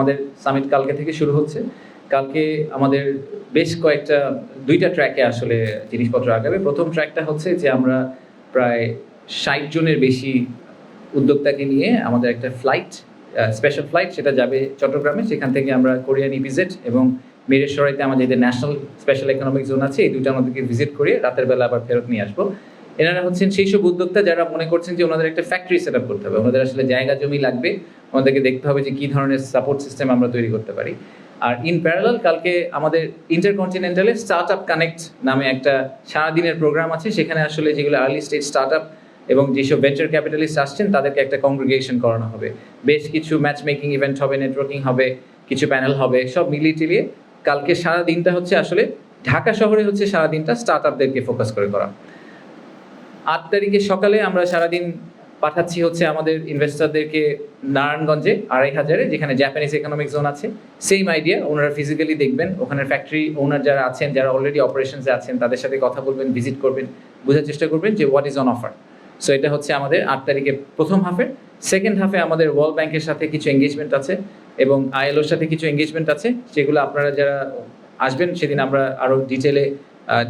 আমাদের সামিট কালকে থেকে শুরু হচ্ছে। কালকে আমাদের বেশ দুইটা ট্র্যাকে আসলে জিনিসপত্র আগাবে। প্রথম ট্র্যাকটা হচ্ছে যে আমরা প্রায় 60 জনের বেশি উদ্যোক্তাকে নিয়ে আমাদের একটা স্পেশাল ফ্লাইট সেটা যাবে চট্টগ্রামে। সেখান থেকে আমরা কোরিয়ান ইপিজেড এবং মিরসরাইতে আমাদের যে ন্যাশনাল স্পেশাল ইকোনমিক জোন আছে, এই দুটো আমাদেরকে ভিজিট করে রাতের বেলা আবার ফেরত নিয়ে আসবো। এনারা হচ্ছেন সেই সব উদ্যোক্তা যারা মনে করছেন যে ওনাদের একটা ফ্যাক্টরি সেট আপ করতে হবে, ওনাদের আসলে জায়গা জমি লাগবে, ওনাদেরকে দেখতে হবে যে কী ধরনের সাপোর্ট সিস্টেম আমরা তৈরি করতে পারি। আর ইন প্যারালাল কালকে আমাদের ইন্টারকন্টিনেন্টালে স্টার্ট আপ কানেক্ট নামে একটা সারাদিনের প্রোগ্রাম আছে। সেখানে আসলে যেগুলো আর্লি স্টেজ স্টার্ট আপ এবং যেসব ভেঞ্চার ক্যাপিটালিস্ট আসছেন তাদেরকে একটা কংগ্রিগেশন করানো হবে। বেশ কিছু ম্যাচ মেকিং ইভেন্ট হবে, নেটওয়ার্কিং হবে, কিছু প্যানেল হবে, সব মিলিয়ে টিলিয়ে কালকে সারা দিনটা হচ্ছে আসলে ঢাকা শহরে হচ্ছে সারা দিনটা স্টার্ট আপদেরকে ফোকাস করে করা। 8 তারিখে সকালে আমরা সারাদিন পাঠাচ্ছি হচ্ছে আমাদের ইনভেস্টরদেরকে নারায়ণগঞ্জে 2500-এ, যেখানে জাপানিজ ইকোনমিক জোন আছে। সেম আইডিয়া, ওনারা ফিজিক্যালি দেখবেন, ওখানে ফ্যাক্টরি ওনার যারা আছেন, যারা অলরেডি অপারেশনসে আছেন, তাদের সাথে কথা বলবেন, ভিজিট করবেন, বোঝার চেষ্টা করবেন যে what is on offer. So এটা হচ্ছে আমাদের 8 তারিখে প্রথম হাফে। সেকেন্ড হাফে আমাদের ওয়ার্ল্ড ব্যাংকের সাথে কিছু এঙ্গেজমেন্ট আছে এবং আইএলওর সাথে কিছু এঙ্গেজমেন্ট আছে, সেগুলো আপনারা যারা আসবেন সেদিন আমরা আরও ডিটেলে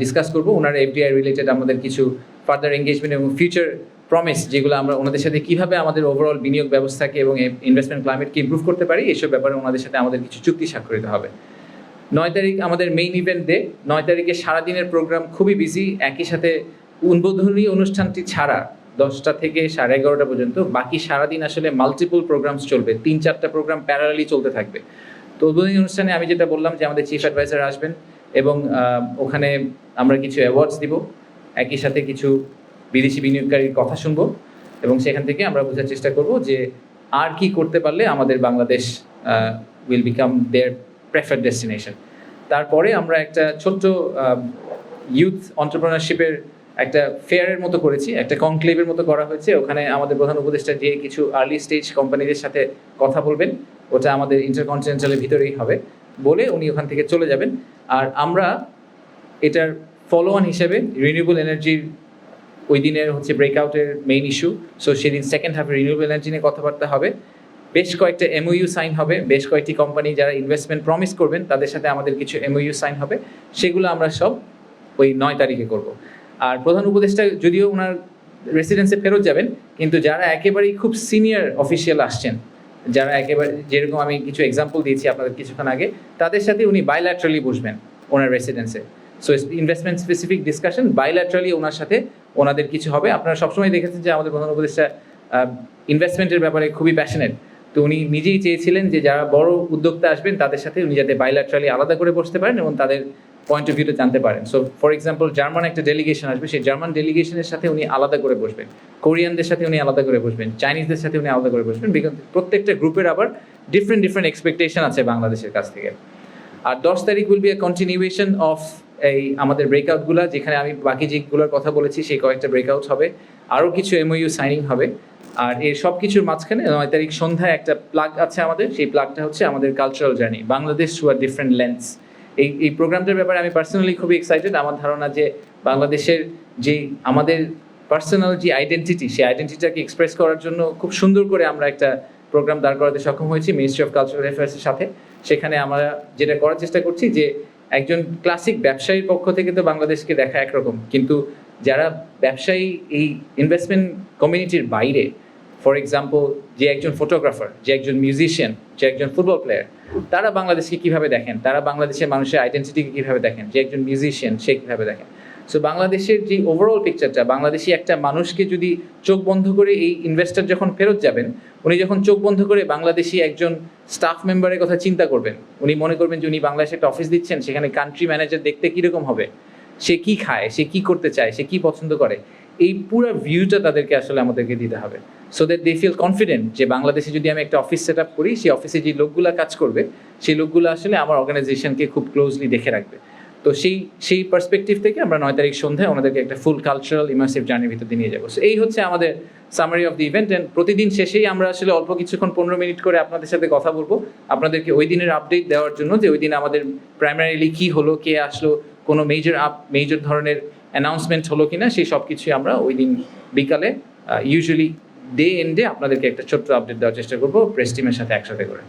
ডিসকাস করবো। ওনারা এফডিআই রিলেটেড আমাদের কিছু ফার্দার এঙ্গেজমেন্ট এবং ফিউচার প্রমিস, যেগুলো আমরা ওনাদের সাথে কীভাবে আমাদের ওভারঅল বিনিয়োগ ব্যবস্থাকে এবং ইনভেস্টমেন্ট ক্লাইমেটকে ইমপ্রুভ করতে পারি, এইসব ব্যাপারে ওনাদের সাথে আমাদের কিছু চুক্তি স্বাক্ষরিত হবে। 9 তারিখ আমাদের মেইন ইভেন্ট ডে। 9 তারিখে সারাদিনের প্রোগ্রাম খুবই বিজি। একই সাথে উদ্বোধনী অনুষ্ঠানটি ছাড়া 10টা থেকে 11:30 পর্যন্ত বাকি সারাদিন আসলে মাল্টিপল প্রোগ্রামস চলবে, 3-4টা প্রোগ্রাম প্যারালালি চলতে থাকবে। তো উদ্বোধনী অনুষ্ঠানে আমি যেটা বললাম যে আমাদের চিফ অ্যাডভাইজার আসবেন এবং ওখানে আমরা কিছু অ্যাওয়ার্ডস দিব, একই সাথে কিছু বিদেশি বিনিয়োগকারীর কথা শুনবো এবং সেখান থেকে আমরা বোঝার চেষ্টা করব যে আর কি করতে পারলে আমাদের Bangladesh will become their preferred destination. তারপরে আমরা একটা ছোট্ট ইউথ এন্টারপ্রেনারশিপের একটা ফেয়ারের মতো করেছি, একটা কনক্লেভের মতো করা হয়েছে। ওখানে আমাদের প্রধান উপদেষ্টা যে কিছু আর্লি স্টেজ কোম্পানিদের সাথে কথা বলবেন, ওটা আমাদের ইন্টারকন্টিনেন্টালের ভিতরেই হবে, বলে উনি ওখান থেকে চলে যাবেন। আর আমরা এটার ফলো অন হিসেবে রিনিউয়েবল এনার্জির ওই দিনের হচ্ছে ব্রেকআউটের মেইন ইস্যু। সো সেদিন সেকেন্ড হাফে রিনিউয়েবল এনার্জি নিয়ে কথাবার্তা হবে, বেশ কয়েকটা এমওইউ সাইন হবে, বেশ কয়েকটি কোম্পানি যারা ইনভেস্টমেন্ট প্রমিস করবেন তাদের সাথে আমাদের কিছু এমওইউ সাইন হবে, সেগুলো আমরা সব ওই 9 তারিখে করব। আর প্রধান উপদেষ্টা যদিও ওনার রেসিডেন্সে ফেরত যাবেন, কিন্তু যারা একেবারেই খুব সিনিয়র অফিসিয়াল আসছেন, যারা একেবারে যেরকম আমি কিছু এক্সাম্পল দিয়েছি আপনাদের কিছুক্ষণ আগে, তাদের সাথে উনি বাইল্যাটারালি বসবেন ওনার রেসিডেন্সে। So investment specific discussion bilaterally ওনার সাথে ওনাদের কিছু হবে। আপনারা সবসময় দেখেছেন যে আমাদের প্রধান উপদেষ্টা ইনভেস্টমেন্টের ব্যাপারে খুবই প্যাশনেট। তো উনি নিজেই চেয়েছিলেন যে যারা বড় উদ্যোক্তা আসবেন তাদের সাথে উনি যাতে বাইল্যাটারালি আলাদা করে বসতে পারেন এবং তাদের পয়েন্ট অফ ভিউটা জানতে পারেন। সো ফর এক্সাম্পল জার্মান একটা ডেলিগেশন আসবে, সেই জার্মান ডেলিগেশনের সাথে উনি আলাদা করে বসবেন, কোরিয়ানদের সাথে উনি আলাদা করে বসবেন, চাইনিজদের সাথে উনি আলাদা করে বসবেন, বিকজ প্রত্যেকটা গ্রুপের আবার ডিফারেন্ট এক্সপেকটেশন আছে বাংলাদেশের কাছ থেকে। আর 10 তারিখ will B A continuation of এই আমাদের ব্রেকআউটগুলো, যেখানে আমি বাকি যেগুলোর কথা বলেছি সেই কয়েকটা ব্রেকআউট হবে, আরও কিছু এমওইউ সাইনিং হবে। আর এই সব কিছুর মাঝখানে 9 তারিখ সন্ধ্যায় একটা প্লাগ আছে আমাদের, সেই প্লাগটা হচ্ছে আমাদের cultural journey, Bangladesh through a different lens. এই প্রোগ্রামটার ব্যাপারে আমি পার্সোনালি খুবই এক্সাইটেড। আমার ধারণা যে বাংলাদেশের যে আমাদের পার্সোনাল যে আইডেন্টিটি, সেই আইডেন্টিটিটাকে এক্সপ্রেস করার জন্য খুব সুন্দর করে আমরা একটা প্রোগ্রাম দাঁড় করাতে সক্ষম হয়েছি মিনিস্ট্রি অফ কালচারাল অ্যাফেয়ার্সের সাথে। সেখানে আমরা যেটা করার চেষ্টা করছি যে একজন ক্লাসিক ব্যবসায়ীর পক্ষ থেকে তো বাংলাদেশকে দেখা একরকম, কিন্তু যারা ব্যবসায়ী এই ইনভেস্টমেন্ট কমিউনিটির বাইরে, ফর এক্সাম্পল যে একজন ফটোগ্রাফার, যে একজন মিউজিশিয়ান, যে একজন ফুটবল প্লেয়ার, তারা বাংলাদেশকে কীভাবে দেখেন, তারা বাংলাদেশের মানুষের আইডেন্টিটিকে কীভাবে দেখেন, যে একজন মিউজিশিয়ান সে কীভাবে দেখেন। সো বাংলাদেশের যে ওভারঅল পিকচারটা, বাংলাদেশি একটা মানুষকে যদি চোখ বন্ধ করে এই ইনভেস্টর যখন ফেরত যাবেন, উনি যখন চোখ বন্ধ করে বাংলাদেশি একজন স্টাফ মেম্বারের কথা চিন্তা করবেন, উনি মনে করবেন যে উনি বাংলাদেশে একটা অফিস দিচ্ছেন, সেখানে কান্ট্রি ম্যানেজার দেখতে কীরকম হবে, সে কী খায়, সে কী করতে চায়, সে কী পছন্দ করে, এই পুরো ভিউটা তাদেরকে আসলে আমাদেরকে দিতে হবে, so that they feel confident যে বাংলাদেশে যদি আমি একটা অফিস সেট আপ করি, সেই অফিসে যে লোকগুলো কাজ করবে সেই লোকগুলো আসলে আমার অর্গানাইজেশনকে খুব ক্লোজলি দেখে রাখবে। তো সেই পার্সপেক্টিভ থেকে আমরা 9 তারিখ সন্ধ্যায় ওনাদেরকে একটা ফুল কালচারাল ইমার্সিভ জার্নির ভিতর দিয়ে নিয়ে যাবো। সো এই হচ্ছে আমাদের summary of the event. And প্রতিদিন শেষেই আমরা আসলে অল্প কিছুক্ষণ 15 মিনিট করে আপনাদের সাথে কথা বলবো, আপনাদেরকে ওই দিনের আপডেট দেওয়ার জন্য, যে ওই দিন আমাদের প্রাইমারিলি কী হলো, কে আসলো, কোনো মেজর ধরনের অ্যানাউন্সমেন্ট হলো কিনা, সেই সব কিছুই আমরা ওই দিন বিকালে ইউজুয়ালি ডে এন্ডে আপনাদেরকে একটা ছোট্ট আপডেট দেওয়ার চেষ্টা করবো প্রেস টিমের সাথে একসাথে করে।